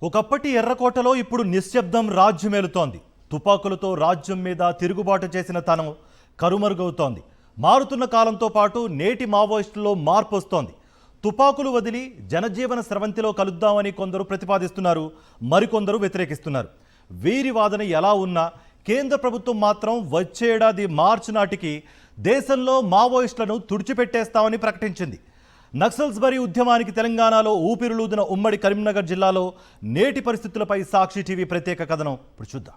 ఒకప్పటి ఎర్రకోటలో ఇప్పుడు నిశ్శబ్దం రాజ్యమేలుతోంది. తుపాకులతో రాజ్యం మీద తిరుగుబాటు చేసిన తనం కరుమరుగవుతోంది. మారుతున్న కాలంతో పాటు నేటి మావోయిస్టుల్లో మార్పు వస్తోంది. తుపాకులు వదిలి జనజీవన స్రవంతిలో కలుద్దామని కొందరు ప్రతిపాదిస్తున్నారు, మరికొందరు వ్యతిరేకిస్తున్నారు. వీరి వాదన ఎలా ఉన్నా కేంద్ర ప్రభుత్వం మాత్రం వచ్చే ఏడాది మార్చి నాటికి దేశంలో మావోయిస్టులను తుడిచిపెట్టేస్తామని ప్రకటించింది. నక్సల్స్బరీ ఉద్యమానికి తెలంగాణలో ఊపిరులూదిన ఉమ్మడి కరీంనగర్ జిల్లాలో నేటి పరిస్థితులపై సాక్షి టీవీ ప్రత్యేక కథనం ఇప్పుడు చూద్దాం.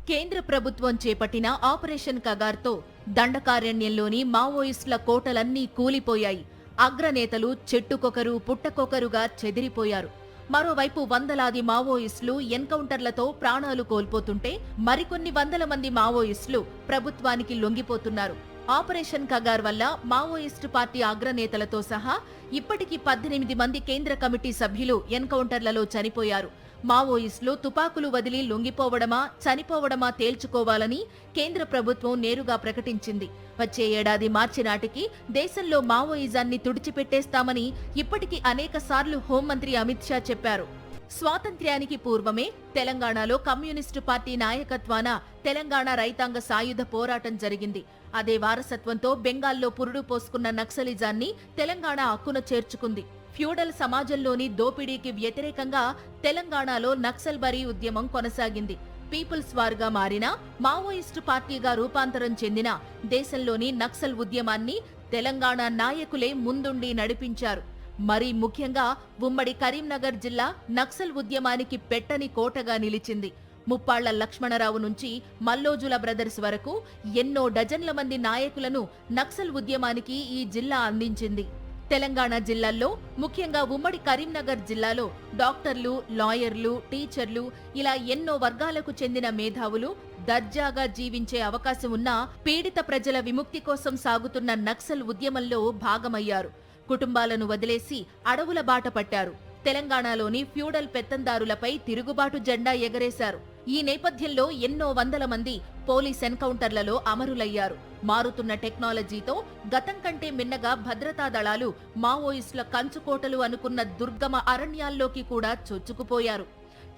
కేంద్ర ప్రభుత్వం చేపట్టిన ఆపరేషన్ కగార్తో దండకారణ్యంలోని మావోయిస్టుల కోటలన్నీ కూలిపోయాయి. అగ్రనేతలు చెట్టుకొకరు పుట్టకొకరుగా చెదిరిపోయారు. మరోవైపు వందలాది మావోయిస్టులు ఎన్కౌంటర్లతో ప్రాణాలు కోల్పోతుంటే మరికొన్ని వందల మంది మావోయిస్టులు ప్రభుత్వానికి లొంగిపోతున్నారు. ఆపరేషన్ కగార్ వల్ల మావోయిస్టు పార్టీ అగ్రనేతలతో సహా ఇప్పటికీ 18 మంది కేంద్ర కమిటీ సభ్యులు ఎన్కౌంటర్లలో చనిపోయారు. మావోయిస్టులు తుపాకులు వదిలి లొంగిపోవడమా చనిపోవడమా తేల్చుకోవాలని కేంద్ర ప్రభుత్వం నేరుగా ప్రకటించింది. వచ్చే ఏడాది మార్చి నాటికి దేశంలో మావోయిజాన్ని తుడిచిపెట్టేస్తామని ఇప్పటికీ అనేకసార్లు హోంమంత్రి అమిత్ షా చెప్పారు. స్వాతంత్ర్యానికి పూర్వమే తెలంగాణలో కమ్యూనిస్టు పార్టీ నాయకత్వాన తెలంగాణ రైతాంగ సాయుధ పోరాటం జరిగింది. అదే వారసత్వంతో బెంగాల్లో పురుడు పోసుకున్న నక్సలిజాన్ని తెలంగాణ హక్కున చేర్చుకుంది. ఫ్యూడల్ సమాజంలోని దోపిడీకి వ్యతిరేకంగా తెలంగాణలో నక్సల్బరీ ఉద్యమం కొనసాగింది. పీపుల్స్ వార్గా మారిన మావోయిస్టు పార్టీగా రూపాంతరం చెందిన దేశంలోని నక్సల్ ఉద్యమాన్ని తెలంగాణ నాయకులే ముందుండి నడిపించారు. మరీ ముఖ్యంగా ఉమ్మడి కరీంనగర్ జిల్లా నక్సల్ ఉద్యమానికి పెట్టని కోటగా నిలిచింది. ముప్పాళ్ల లక్ష్మణరావు నుంచి మల్లోజుల బ్రదర్స్ వరకు ఎన్నో డజన్ల మంది నాయకులను నక్సల్ ఉద్యమానికి ఈ జిల్లా అందించింది. తెలంగాణ జిల్లాల్లో ముఖ్యంగా ఉమ్మడి కరీంనగర్ జిల్లాలో డాక్టర్లు, లాయర్లు, టీచర్లు ఇలా ఎన్నో వర్గాలకు చెందిన మేధావులు దర్జాగా జీవించే అవకాశం ఉన్నా పీడిత ప్రజల విముక్తి కోసం సాగుతున్న నక్సల్ ఉద్యమంలో భాగమయ్యారు. కుటుంబాలను వదిలేసి అడవుల బాట పట్టారు. తెలంగాణలోని ఫ్యూడల్ పెత్తందారులపై తిరుగుబాటు జెండా ఎగరేశారు. ఈ నేపథ్యంలో ఎన్నో వందల మంది పోలీస్ ఎన్కౌంటర్లలో అమరులయ్యారు. మారుతున్న టెక్నాలజీతో గతం కంటే మిన్నగా భద్రతా దళాలు మావోయిస్టుల కంచుకోటలు అనుకున్న దుర్గమ అరణ్యాల్లోకి కూడా చొచ్చుకుపోయారు.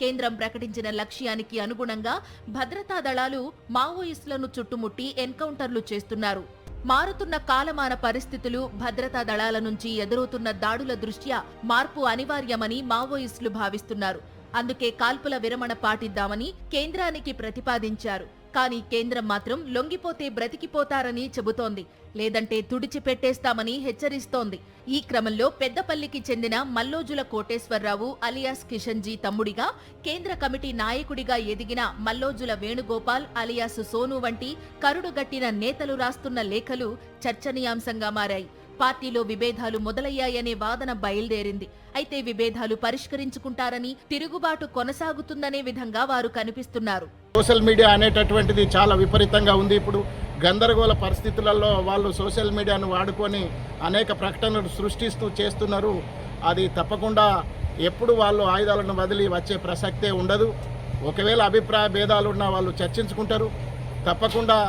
కేంద్రం ప్రకటించిన లక్ష్యానికి అనుగుణంగా భద్రతా దళాలు మావోయిస్టులను చుట్టుముట్టి ఎన్కౌంటర్లు చేస్తున్నారు. మారుతున్న కాలమాన పరిస్థితులు, భద్రతా దళాల నుంచి ఎదురవుతున్న దాడుల దృష్ట్యా మార్పు అనివార్యమని మావోయిస్టులు భావిస్తున్నారు. అందుకే కాల్పుల విరమణ పాటిద్దామని కేంద్రానికి ప్రతిపాదించారు. కానీ కేంద్రం మాత్రం లొంగిపోతే బ్రతికిపోతారని చెబుతోంది, లేదంటే తుడిచిపెట్టేస్తామని హెచ్చరిస్తోంది. ఈ క్రమంలో పెద్దపల్లికి చెందిన మల్లోజుల కోటేశ్వరరావు అలియాస్ కిషన్జీ తమ్ముడిగా కేంద్ర కమిటీ నాయకుడిగా ఎదిగిన మల్లోజుల వేణుగోపాల్ అలియాస్ సోను వంటి కరుడుగట్టిన నేతలు రాస్తున్న లేఖలు చర్చనీయాంశంగా మారాయి. పార్టీలో విభేదాలు మొదలయ్యాయనే వాదన బయలుదేరింది. అయితే విభేదాలు పరిష్కరించుకుంటారని, తిరుగుబాటు కొనసాగుతుందనే విధంగా వారు కనిపిస్తున్నారు. సోషల్ మీడియా అనేటటువంటిది చాలా విపరీతంగా ఉంది. ఇప్పుడు గందరగోళ పరిస్థితులలో వాళ్ళు సోషల్ మీడియాను వాడుకొని అనేక ప్రకటనలు సృష్టిస్తూ చేస్తున్నారు. అది తప్పకుండా ఎప్పుడు వాళ్ళు ఆయుధాలను వదిలి వచ్చే ప్రసక్తే ఉండదు. ఒకవేళ అభిప్రాయ భేదాలున్నా వాళ్ళు చర్చించుకుంటారు. తప్పకుండా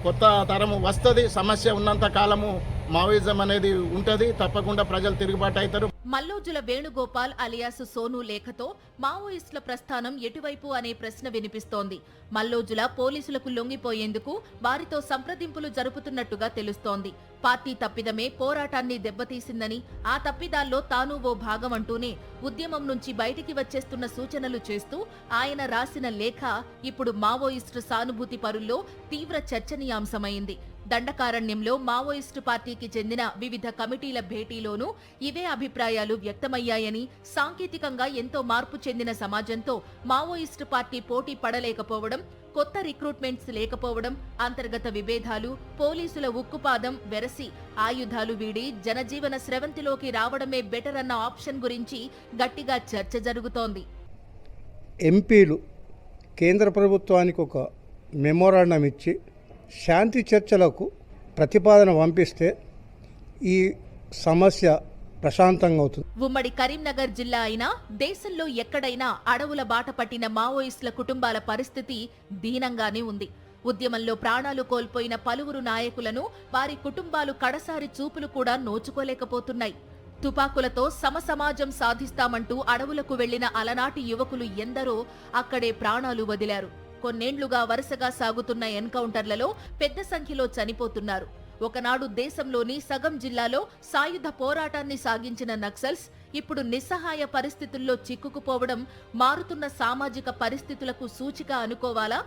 కొత్త తరము వస్తుంది. సమస్య ఉన్నంత కాలము మావోయిజం అనేది ఉంటుంది. తప్పకుండా ప్రజలు తిరుగుబాటు అవుతారు. మల్లోజుల వేణుగోపాల్ అలియాస్ సోను లేఖతో మావోయిస్టుల ప్రస్థానం ఎటువైపు అనే ప్రశ్న వినిపిస్తోంది. మల్లోజుల పోలీసులకు లొంగిపోయేందుకు వారితో సంప్రదింపులు జరుపుతున్నట్టుగా తెలుస్తోంది. పార్టీ తప్పిదమే పోరాటాన్ని దెబ్బతీసిందని, ఆ తప్పిదాల్లో తాను ఓ భాగం అంటూనే ఉద్యమం నుంచి బయటికి వచ్చేస్తున్న సూచనలు చేస్తూ ఆయన రాసిన లేఖ ఇప్పుడు మావోయిస్టు సానుభూతి పరుల్లో తీవ్ర చర్చనీయాంశమైంది. దండకారణ్యంలో మావోయిస్టు పార్టీకి చెందిన వివిధ కమిటీల భేటీలోనూ ఇవే అభిప్రాయాలు వ్యక్తమయ్యాయని, సాంకేతికంగా ఎంతో మార్పు చెందిన సమాజంతో మావోయిస్టు పార్టీ పోటీ పడలేకపోవడం, కొత్త రిక్రూట్మెంట్స్ లేకపోవడం, అంతర్గత విభేదాలు, పోలీసుల ఉక్కుపాదం వెరసి ఆయుధాలు వీడి జనజీవన స్రవంతిలోకి రావడమే బెటర్ అన్న ఆప్షన్ గురించి గట్టిగా చర్చ జరుగుతోంది. ఎంపీలు కేంద్ర ప్రభుత్వానికి ఒక మెమోరాండం ఇచ్చి శాంతి చర్చలకు ప్రతిపాదన పంపిస్తే ఈ సమస్య ప్రశాంతంగా అవుతుంది. ఉమ్మడి కరీంనగర్ జిల్లా అయినా దేశంలో ఎక్కడైనా అడవుల బాట పట్టిన మావోయిస్టుల కుటుంబాల పరిస్థితి దీనంగానే ఉంది. ఉద్యమంలో ప్రాణాలు కోల్పోయిన పలువురు నాయకులను వారి కుటుంబాలు కడసారి చూపులు కూడా నోచుకోలేకపోతున్నాయి. తుపాకులతో సమసమాజం సాధిస్తామంటూ అడవులకు వెళ్లిన అలనాటి యువకులు ఎందరో అక్కడే ప్రాణాలు వదిలారు. కొన్నేండ్లుగా వరుసగా సాగుతున్న ఎన్కౌంటర్లలో పెద్ద సంఖ్యలో చనిపోతున్నారు. ఒకనాడు దేశంలోని సగం జిల్లాలో సాయుధ పోరాటాన్ని సాగించిన నక్సల్స్ ఇప్పుడు నిస్సహాయ పరిస్థితుల్లో చిక్కుకుపోవడం మారుతున్న సామాజిక పరిస్థితులకు సూచిక అనుకోవాలా?